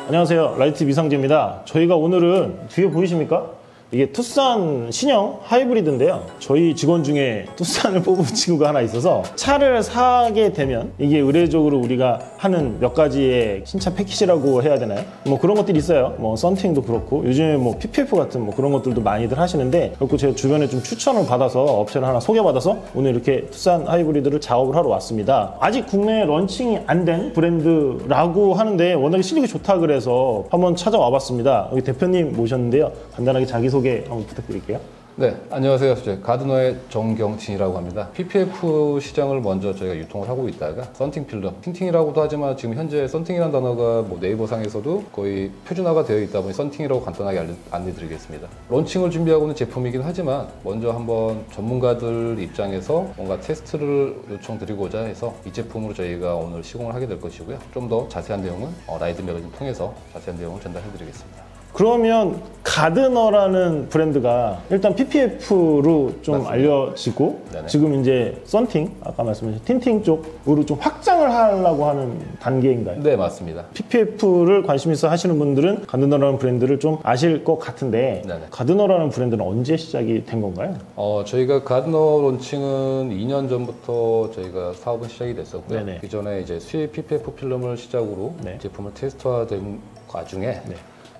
안녕하세요, 라이트 미상재입니다. 저희가 오늘은 뒤에 보이십니까? 이게 투싼 신형 하이브리드인데요, 저희 직원 중에 투싼을 뽑은 친구가 하나 있어서 차를 사게 되면 이게 의례적으로 우리가 하는 몇 가지의 신차 패키지라고 해야 되나요? 뭐 그런 것들이 있어요. 뭐 썬팅도 그렇고 요즘에 뭐 PPF 같은 뭐 그런 것들도 많이들 하시는데, 그렇고 제가 주변에 좀 추천을 받아서 업체를 하나 소개받아서 오늘 이렇게 투싼 하이브리드를 작업을 하러 왔습니다. 아직 국내에 런칭이 안 된 브랜드라고 하는데 워낙에 실력이 좋다 그래서 한번 찾아와 봤습니다. 여기 대표님 모셨는데요, 간단하게 자기소개 한번 부탁드릴게요. 네, 안녕하세요. 가드너의 정경진이라고 합니다. PPF 시장을 먼저 저희가 유통을 하고 있다가 썬팅 필름, 틴팅이라고도 하지만 지금 현재 썬팅이라는 단어가 뭐 네이버상에서도 거의 표준화가 되어 있다 보니 썬팅이라고 간단하게 안내드리겠습니다. 런칭을 준비하고 있는 제품이긴 하지만 먼저 한번 전문가들 입장에서 뭔가 테스트를 요청드리고자 해서 이 제품으로 저희가 오늘 시공을 하게 될 것이고요. 좀 더 자세한 내용은 라이드 매거진 통해서 자세한 내용을 전달해드리겠습니다. 그러면 가드너라는 브랜드가 일단 PPF로 좀 맞습니다. 알려지고, 네네. 지금 지금 이제 썬팅, 아까 말씀하신 틴팅 쪽으로 좀 확장을 하려고 하는 단계인가요? 네, 맞습니다. PPF를 관심 있어 하시는 분들은 가드너라는 브랜드를 좀 아실 것 같은데, 네네. 가드너라는 브랜드는 언제 시작이 된 건가요? 저희가 가드너 론칭은 2년 전부터 저희가 사업은 시작이 됐었고요. 네네. 기존에 이제 수입 PPF 필름을 시작으로 네. 제품을 테스트화된 과중에 네.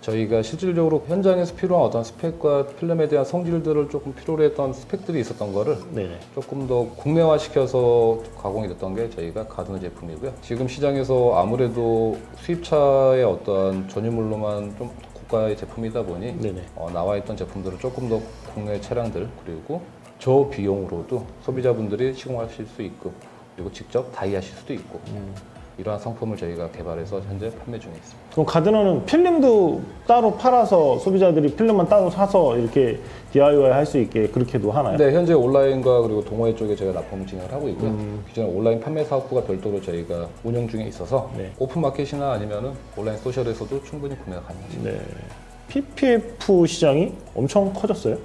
저희가 실질적으로 현장에서 필요한 어떤 스펙과 필름에 대한 성질들을 조금 필요로 했던 스펙들이 있었던 거를 네네. 조금 더 국내화시켜서 가공이 됐던 게 저희가 가드너 제품이고요. 지금 시장에서 아무래도 수입차의 어떤 전유물로만 좀 고가의 제품이다 보니 네네. 나와 있던 제품들을 조금 더 국내 차량들, 그리고 저 비용으로도 소비자분들이 시공하실 수 있고, 그리고 직접 다이하실 수도 있고, 이러한 상품을 저희가 개발해서 현재 판매 중에 있습니다. 그럼 가드너는 필름도 따로 팔아서 소비자들이 필름만 따로 사서 이렇게 DIY 할 수 있게 그렇게도 하나요? 네, 현재 온라인과 그리고 동호회 쪽에 저희가 납품을 진행을 하고 있고요. 기존에 온라인 판매 사업부가 별도로 저희가 운영 중에 있어서 네. 오픈마켓이나 아니면은 온라인 소셜에서도 충분히 구매가 가능하십니다. 네. PPF 시장이 엄청 커졌어요?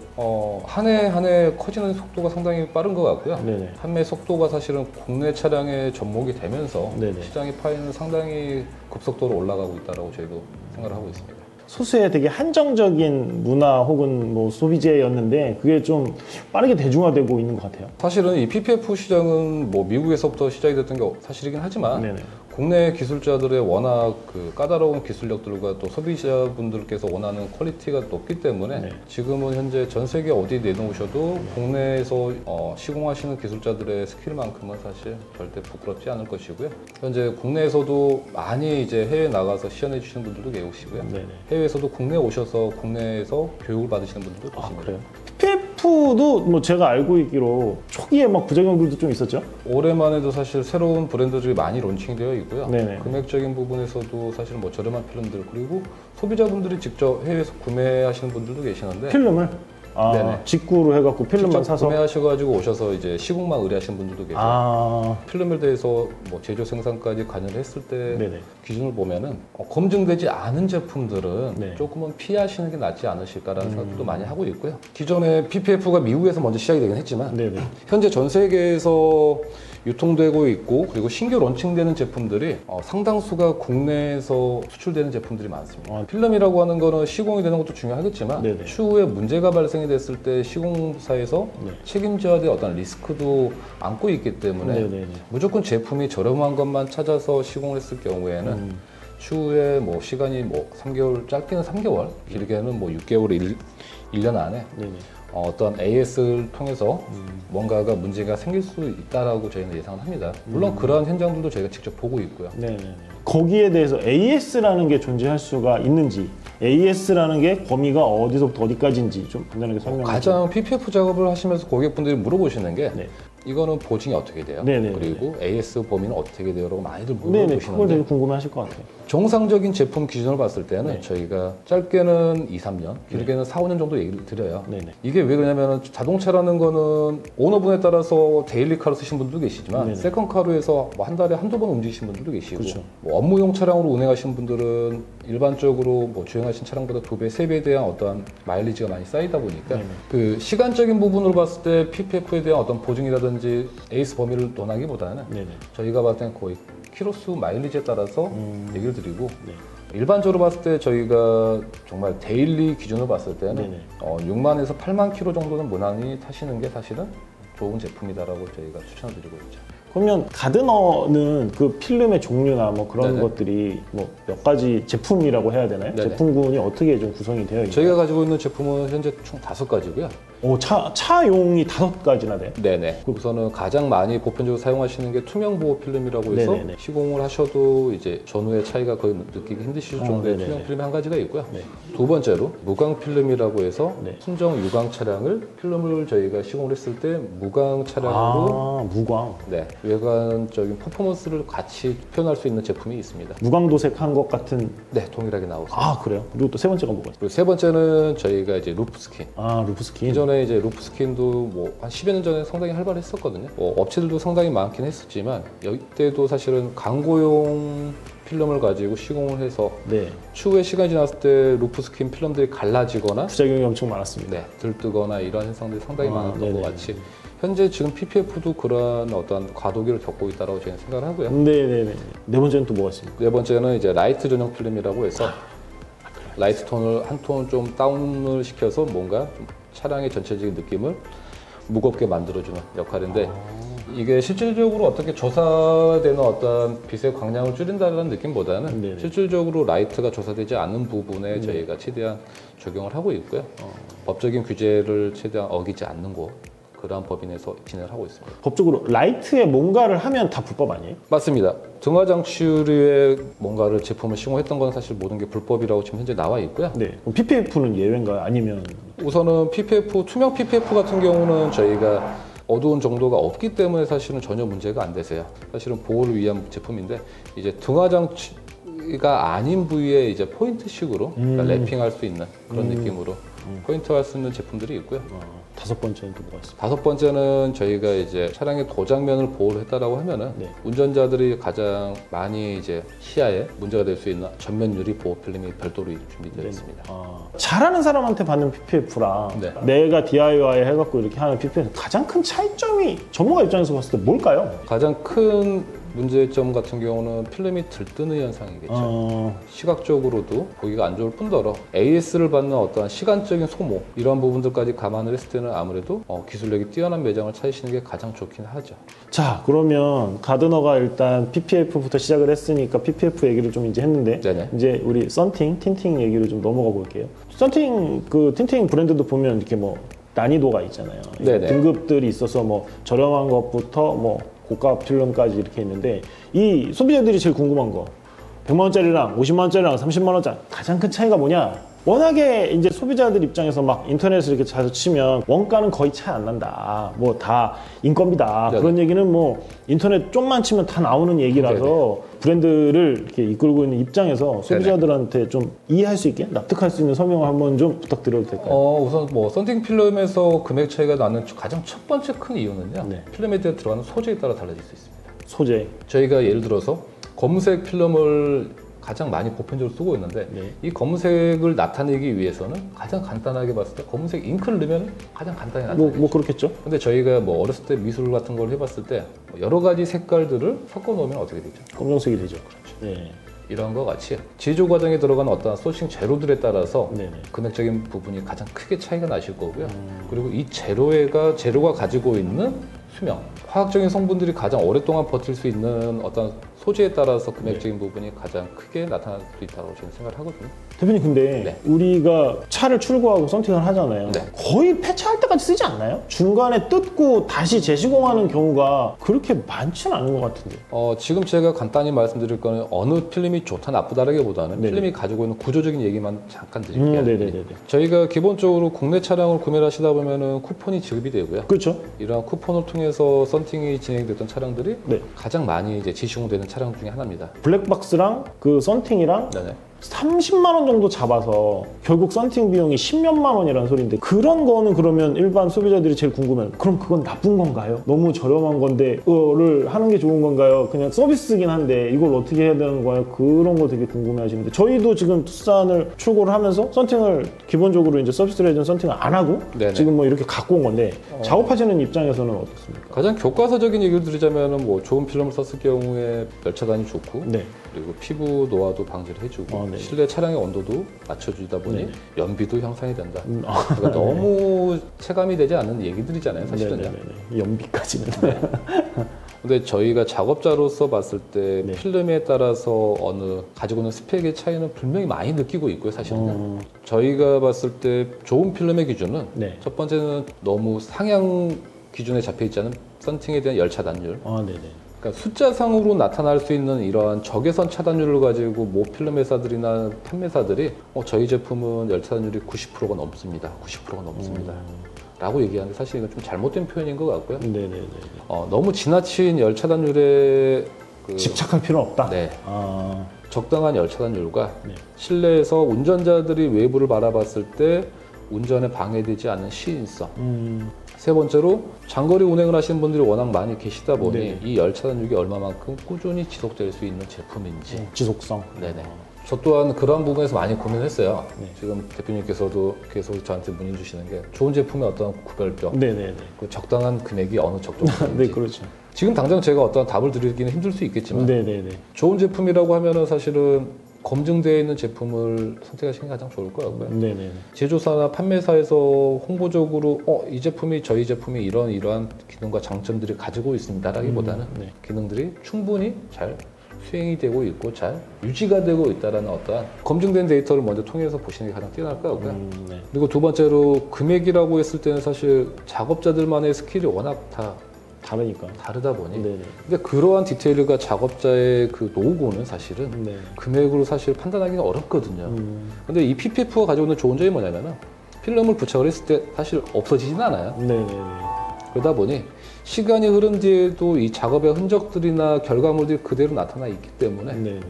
한 해 한 해 커지는 속도가 상당히 빠른 것 같고요. 네네. 판매 속도가 사실은 국내 차량의 접목이 되면서 네네. 시장의 파이는 상당히 급속도로 올라가고 있다고 저희도 생각을 하고 있습니다. 소수의 되게 한정적인 문화 혹은 뭐 소비재였는데 그게 좀 빠르게 대중화되고 있는 것 같아요. 사실은 이 PPF 시장은 뭐 미국에서부터 시작이 됐던 게 사실이긴 하지만 네네. 국내 기술자들의 워낙 그 까다로운 기술력들과 또 소비자분들께서 원하는 퀄리티가 높기 때문에 네. 지금은 현재 전 세계 어디 내놓으셔도 국내에서 시공하시는 기술자들의 스킬만큼은 사실 절대 부끄럽지 않을 것이고요. 현재 국내에서도 많이 이제 해외 나가서 시연해 주시는 분들도 계시고요. 네네. 해외에서도 국내 오셔서 국내에서 교육을 받으시는 분들도 아, 계십니다. 그래요? PPF도 뭐 제가 알고 있기로 초기에 막 부작용들도 좀 있었죠? 올해만 해도 사실 새로운 브랜드들이 많이 론칭되어 있고요. 네네. 금액적인 부분에서도 사실 뭐 저렴한 필름들, 그리고 소비자분들이 직접 해외에서 구매하시는 분들도 계시는데 필름을? 아, 네네. 직구로 해갖고 필름만 직접 사서? 구매하셔가지고 오셔서 이제 시공만 의뢰하시는 분들도 계세요. 아, 필름에 대해서 뭐 제조 생산까지 관여를 했을 때 네네. 기준을 보면은 검증되지 않은 제품들은 네. 조금은 피하시는 게 낫지 않으실까라는 생각도 많이 하고 있고요. 기존에 PPF가 미국에서 먼저 시작이 되긴 했지만 네네. 현재 전 세계에서 유통되고 있고, 그리고 신규 론칭되는 제품들이 상당수가 국내에서 수출되는 제품들이 많습니다. 필름이라고 하는 거는 시공이 되는 것도 중요하겠지만 네네. 추후에 문제가 발생이 됐을 때 시공사에서 네. 책임져야 될 어떤 리스크도 안고 있기 때문에 네네네. 무조건 제품이 저렴한 것만 찾아서 시공을 했을 경우에는 추후에 뭐 시간이 뭐 3개월, 짧게는 3개월, 길게는 뭐 6개월, 1년 안에 네네. 어떤 AS를 통해서 뭔가가 문제가 생길 수 있다라고 저희는 예상을 합니다. 물론 그러한 현장들도 저희가 직접 보고 있고요. 네네네. 거기에 대해서 AS라는 게 존재할 수가 있는지, AS라는 게 범위가 어디서부터 어디까지인지 좀 간단하게 설명해 주세요. 가장 PPF 작업을 하시면서 고객분들이 물어보시는 게 네. 이거는 보증이 어떻게 돼요? 네네. 그리고 AS 범위는 어떻게 돼요? 라고 많이들 네네. 그걸 되게 물어보시는데 궁금해하실 것 같아요. 정상적인 제품 기준을 봤을 때는 네. 저희가 짧게는 2, 3년, 길게는 4, 5년 정도 얘기를 드려요. 네네. 이게 왜 그러냐면 자동차라는 거는 오너분에 따라서 데일리카로 쓰신 분들도 계시지만 네네. 세컨카로에서 뭐 한 달에 한두 번 움직이신 분들도 계시고, 그렇죠. 뭐 업무용 차량으로 운행하신 분들은 일반적으로 뭐 주행하신 차량보다 2배, 3배에 대한 어떤 마일리지가 많이 쌓이다 보니까 네네. 그 시간적인 부분으로 봤을 때 PPF에 대한 어떤 보증이라든지 AS 범위를 논하기보다는 네네. 저희가 봤을 때는 거의 키로수 마일리지에 따라서 얘기를 드리고 네. 일반적으로 봤을 때 저희가 정말 데일리 기준으로 봤을 때는 네네. 6만에서 8만 킬로 정도는 무난히 타시는 게 사실은 좋은 제품이다라고 저희가 추천을 드리고 있죠. 그러면 가드너는 그 필름의 종류나 뭐 그런 네네. 것들이 뭐 몇 가지 제품이라고 해야 되나요? 네네. 제품군이 어떻게 좀 구성이 되어 있나요? 저희가 가지고 있는 제품은 현재 총 5가지고요. 오, 차용이 5가지나 돼요? 네네. 우선은 가장 많이 보편적으로 사용하시는 게 투명 보호 필름이라고 해서 네네네. 시공을 하셔도 이제 전후의 차이가 거의 느끼기 힘드실 정도의 네네네. 투명 필름이 한 가지가 있고요. 네. 두 번째로 무광 필름이라고 해서 네. 순정 유광 차량을 필름을 저희가 시공을 했을 때 무광 차량으로 아, 무광. 네, 외관적인 퍼포먼스를 같이 표현할 수 있는 제품이 있습니다. 무광도색한 것 같은. 네, 동일하게 나오습니다. 아, 그래요? 그리고 또 세 번째가 뭐가 있어요? 그리고 세 번째는 저희가 이제 루프 스킨. 아, 루프스킨. 이전에 이제 루프 스킨도 뭐 한 10여 년 전에 상당히 활발했었거든요. 업체들도 상당히 많긴 했었지만 이때도 사실은 광고용 필름을 가지고 시공을 해서 네. 추후에 시간이 지났을 때 루프 스킨 필름들이 갈라지거나 부작용이 엄청 많았습니다. 네, 들뜨거나 이런 현상들이 상당히 많았던 네네. 것 같이 현재 지금 PPF도 그러한 어떤 과도기를 겪고 있다고 저희는 생각을 하고요. 네네네. 네 번째는 또 뭐가 있습니까? 네 번째는 이제 라이트 전용 필름이라고 해서 라이트 톤을 한 톤 좀 다운을 시켜서 뭔가 좀 차량의 전체적인 느낌을 무겁게 만들어주는 역할인데 이게 실질적으로 어떻게 조사되는 어떤 빛의 광량을 줄인다는 느낌보다는 네네. 실질적으로 라이트가 조사되지 않는 부분에 저희가 최대한 적용을 하고 있고요. 법적인 규제를 최대한 어기지 않는 곳 그러한 법인에서 진행을 하고 있습니다. 법적으로 라이트에 뭔가를 하면 다 불법 아니에요? 맞습니다. 등화장치류의 뭔가를 제품을 시공했던 건 사실 모든 게 불법이라고 지금 현재 나와 있고요. 네. 그럼 PPF는 예외인가요? 아니면 우선은 PPF, 투명 PPF 같은 경우는 저희가 어두운 정도가 없기 때문에 사실은 전혀 문제가 안 되세요. 사실은 보호를 위한 제품인데 이제 등화장치가 아닌 부위에 이제 포인트식으로 그러니까 랩핑할 수 있는 그런 느낌으로 포인트할 수 있는 제품들이 있고요. 다섯 번째는 또 뭐가 있습니까? 다섯 번째는 저희가 이제 차량의 도장면을 보호를 했다라고 하면은 네. 운전자들이 가장 많이 이제 시야에 문제가 될 수 있는 전면 유리 보호 필름이 별도로 준비되어 있습니다. 잘하는 사람한테 받는 PPF랑 네. 내가 DIY 해갖고 이렇게 하는 PPF 가장 큰 차이점이 전문가 입장에서 봤을 때 뭘까요? 가장 큰 문제점 같은 경우는 필름이 들뜨는 현상이겠죠. 시각적으로도 보기가 안 좋을 뿐더러 AS를 받는 어떠한 시간적인 소모 이런 부분들까지 감안을 했을 때는 아무래도 기술력이 뛰어난 매장을 찾으시는 게 가장 좋긴 하죠. 자, 그러면 가드너가 일단 PPF부터 시작을 했으니까 PPF 얘기를 좀 이제 했는데 네네. 이제 우리 썬팅, 틴팅 얘기를 좀 넘어가 볼게요. 썬팅 틴팅 브랜드도 보면 이렇게 뭐 난이도가 있잖아요. 네네. 등급들이 있어서 뭐 저렴한 것부터 뭐 고가 필름까지 이렇게 있는데 이 소비자들이 제일 궁금한 거 100만 원짜리랑 50만 원짜리랑 30만 원짜리 가장 큰 차이가 뭐냐? 워낙에 이제 소비자들 입장에서 막 인터넷을 이렇게 자주 치면 원가는 거의 차이 안 난다. 뭐 다 인건비다. 네네. 그런 얘기는 뭐 인터넷 좀만 치면 다 나오는 얘기라서 네네. 브랜드를 이렇게 이끌고 있는 입장에서 소비자들한테 좀 이해할 수 있게 납득할 수 있는 설명을 한번 좀 부탁드려도 될까요? 우선 뭐 썬팅 필름에서 금액 차이가 나는 가장 첫 번째 큰 이유는요. 네. 필름에 대해 들어가는 소재에 따라 달라질 수 있습니다. 소재. 저희가 예를 들어서 검은색 필름을 가장 많이 보편적으로 쓰고 있는데 네. 이 검은색을 나타내기 위해서는 가장 간단하게 봤을 때 검은색 잉크를 넣으면 가장 간단히 나타내죠. 뭐 그렇겠죠. 근데 저희가 뭐 어렸을 때 미술 같은 걸 해봤을 때 여러 가지 색깔들을 섞어 놓으면 어떻게 되죠? 검정색이 되죠. 네. 이런 것 같이 제조 과정에 들어가는 어떤 소싱 재료들에 따라서 네네. 금액적인 부분이 가장 크게 차이가 나실 거고요. 그리고 이 재료가 가지고 있는 수명, 화학적인 성분들이 가장 오랫동안 버틸 수 있는 어떤 소재에 따라서 금액적인 부분이 가장 크게 나타날 수 있다고 저는 생각을 하거든요. 대표님 근데 네. 우리가 차를 출고하고 썬팅을 하잖아요. 네. 거의 폐차할 때까지 쓰지 않나요? 중간에 뜯고 다시 재시공하는 경우가 그렇게 많지는 않은 것 같은데. 지금 제가 간단히 말씀드릴 거는 어느 필름이 좋다 나쁘다라기보다는 네네. 필름이 가지고 있는 구조적인 얘기만 잠깐 드릴게요. 네네네네. 저희가 기본적으로 국내 차량을 구매를 하시다 보면은 쿠폰이 지급이 되고요. 그렇죠. 이러한 쿠폰을 통해서 썬팅이 진행됐던 차량들이 네. 가장 많이 이제 지시공되는 차량 중에 하나입니다. 블랙박스랑 그 썬팅이랑 네네. 30만 원 정도 잡아서 결국 썬팅 비용이 10몇만 원이라는 소리인데 그런 거는 그러면 일반 소비자들이 제일 궁금해요. 그럼 그건 나쁜 건가요? 너무 저렴한 건데 그거를 하는 게 좋은 건가요? 그냥 서비스긴 한데 이걸 어떻게 해야 되는 거예요? 그런 거 되게 궁금해 하시는데 저희도 지금 투싼을 출고를 하면서 썬팅을 기본적으로 이제 서비스를 해준 썬팅을 안 하고 네네. 지금 뭐 이렇게 갖고 온 건데 작업하시는 입장에서는 어떻습니까? 가장 교과서적인 얘기를 드리자면은 뭐 좋은 필름을 썼을 경우에 열차단이 좋고 네. 그리고 피부 노화도 방지를 해주고 네. 실내 차량의 온도도 맞춰주다 보니 네네. 연비도 향상이 된다. 그러니까 너무 체감이 되지 않는 얘기들이잖아요, 사실은요. 네네네. 연비까지는. 근데 저희가 작업자로서 봤을 때 네. 필름에 따라서 가지고 있는 스펙의 차이는 분명히 많이 느끼고 있고요, 사실은. 저희가 봤을 때 좋은 필름의 기준은 네. 첫 번째는 너무 상향 기준에 잡혀 있지 않은 썬팅에 대한 열 차단율. 네네. 그러니까 숫자상으로 나타날 수 있는 이러한 적외선 차단율을 가지고 모 필름 회사들이나 판매사들이 저희 제품은 열 차단율이 90%가 넘습니다. 90%가 넘습니다. 라고 얘기하는데 사실 이건 좀 잘못된 표현인 것 같고요. 네네네. 너무 지나친 열 차단율에 집착할 필요 없다. 네. 아, 적당한 열 차단율과 네. 실내에서 운전자들이 외부를 바라봤을 때 운전에 방해되지 않는 시인성. 세 번째로 장거리 운행을 하시는 분들이 워낙 많이 계시다 보니 네네. 이 열 차단율이 얼마만큼 꾸준히 지속될 수 있는 제품인지. 지속성. 네네. 저 또한 그런 부분에서 많이 고민했어요. 네. 지금 대표님께서도 계속 저한테 문의 주시는 게 좋은 제품의 어떤 구별점, 네네네. 그 적당한 금액이 어느 정도인지. 네, 그렇죠. 지금 당장 제가 어떤 답을 드리기는 힘들 수 있겠지만 네네네. 좋은 제품이라고 하면은 사실은 검증되어 있는 제품을 선택하시는 게 가장 좋을 것 같고요. 네네네. 제조사나 판매사에서 홍보적으로 이 제품이 저희 제품이 이러한 기능과 장점들을 가지고 있습니다라기보다는 네. 기능들이 충분히 잘 수행이 되고 있고 잘 유지가 되고 있다라는 어떠한 검증된 데이터를 먼저 통해서 보시는 게 가장 뛰어날 것 같고요. 네. 그리고 두 번째로 금액이라고 했을 때는 사실 작업자들만의 스킬이 워낙 다 다르니까. 다르다 보니 네네. 근데 그러한 디테일과 작업자의 그 노고는 사실은 네. 금액으로 사실 판단하기가 어렵거든요. 근데 이 PPF가 가지고 있는 좋은 점이 뭐냐면은 필름을 부착을 했을 때 사실 없어지진 않아요. 네네네. 그러다 보니 시간이 흐른 뒤에도 이 작업의 흔적들이나 결과물들이 그대로 나타나 있기 때문에 네네.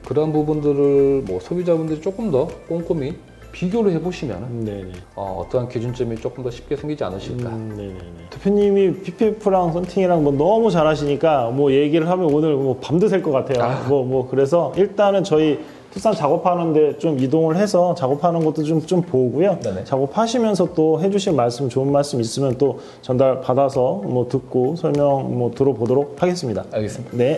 그러한 부분들을 소비자분들이 조금 더 꼼꼼히 비교를 해보시면 네네. 어떠한 기준점이 조금 더 쉽게 생기지 않으실까. 네네네. 대표님이 PPF랑 썬팅이랑 너무 잘하시니까 얘기를 하면 오늘 밤도 샐 것 같아요. 그래서 일단은 저희 투싼 작업하는데 좀 이동을 해서 작업하는 것도 좀 보고요. 네네. 작업하시면서 또 해주실 말씀, 좋은 말씀 있으면 또 전달 받아서 듣고 설명 들어보도록 하겠습니다. 알겠습니다. 네.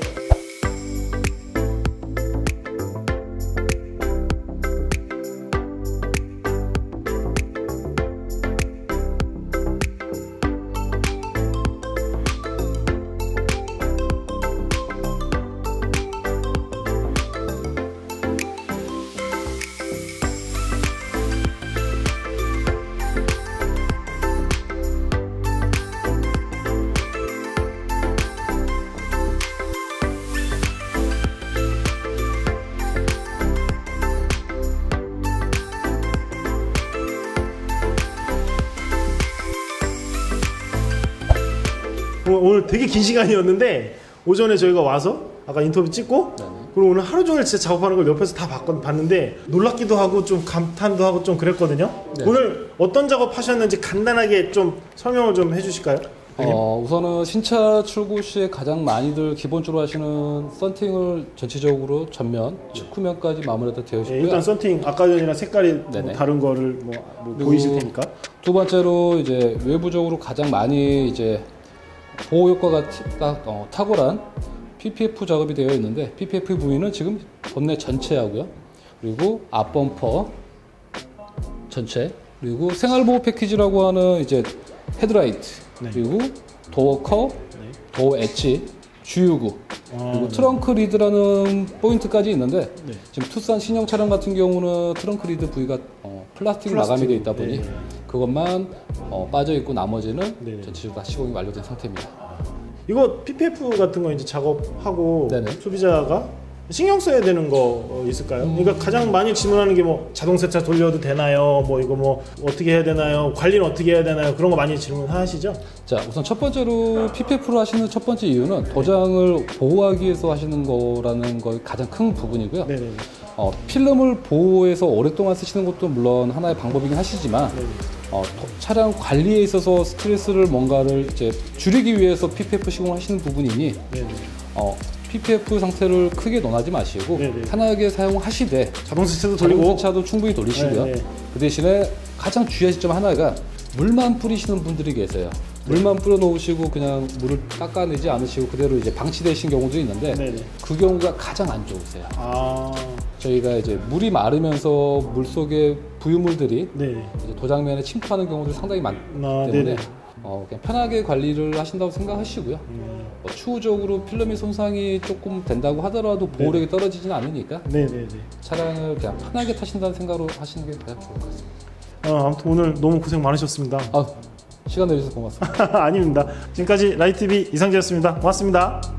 오늘 되게 긴 시간이었는데 오전에 저희가 와서 아까 인터뷰 찍고 그리고 오늘 하루 종일 진짜 작업하는 걸 옆에서 다 봤는데 놀랍기도 하고 좀 감탄도 하고 좀 그랬거든요. 네. 오늘 어떤 작업 하셨는지 간단하게 좀 설명을 좀 해주실까요? 우선은 신차 출고 시에 가장 많이들 기본적으로 하시는 썬팅을 전체적으로 전면, 측후면까지 마무리가 되어 있고요. 일단 썬팅 아까 전이랑 색깔이 네네. 다른 거를 보이실 테니까. 두 번째로 이제 외부적으로 가장 많이 이제 보호 효과가 탁월한 PPF 작업이 되어 있는데 PPF 부위는 지금 본넷 전체하고요. 그리고 앞범퍼 전체, 그리고 생활보호 패키지라고 하는 이제 헤드라이트, 네. 그리고 도어 컵, 도어 엣지, 주유구, 그리고 트렁크 리드라는 포인트까지 있는데 네. 지금 투싼 신형 차량 같은 경우는 트렁크 리드 부위가 플라스틱 마감이 되어 있다 보니 네. 그것만 빠져 있고 나머지는 네네. 전체적으로 다 시공이 완료된 상태입니다. 이거 PPF 같은 거 이제 작업하고 네네. 소비자가 신경 써야 되는 거 있을까요? 그러니까 가장 많이 질문하는 게 자동 세차 돌려도 되나요? 이거 어떻게 해야 되나요? 관리는 어떻게 해야 되나요? 그런 거 많이 질문하시죠? 자, 우선 첫 번째로 PPF를 하시는 첫 번째 이유는 도장을 보호하기 위해서 하시는 거라는 거 가장 큰 부분이고요. 네네. 필름을 보호해서 오랫동안 쓰시는 것도 물론 하나의 방법이긴 하시지만 네네. 차량 관리에 있어서 스트레스를 뭔가를 이제 줄이기 위해서 PPF 시공하시는 부분이니 네네. PPF 상태를 크게 논하지 마시고 네네. 편하게 사용하시되 자동 세차도 돌리고. 자동차도 충분히 돌리시고요. 네네. 그 대신에 가장 주의하실 점 하나가 물만 뿌리시는 분들이 계세요. 물만 뿌려 놓으시고 그냥 물을 닦아내지 않으시고 그대로 이제 방치되신 경우도 있는데 네네. 그 경우가 가장 안 좋으세요. 저희가 이제 물이 마르면서 물 속에 부유물들이 네. 이제 도장면에 침투하는 경우들이 상당히 많기 때문에 네네. 그냥 편하게 관리를 하신다고 생각하시고요. 뭐 추후적으로 필름의 손상이 조금 된다고 하더라도 보호력이 떨어지지는 않으니까 네네네. 차량을 그냥 편하게 타신다는 생각으로 하시는 게 가장 좋을 것 같습니다. 아무튼 오늘 너무 고생 많으셨습니다. 시간 내주셔서 고맙습니다. 아닙니다. 지금까지 라이트비 이상재였습니다. 고맙습니다.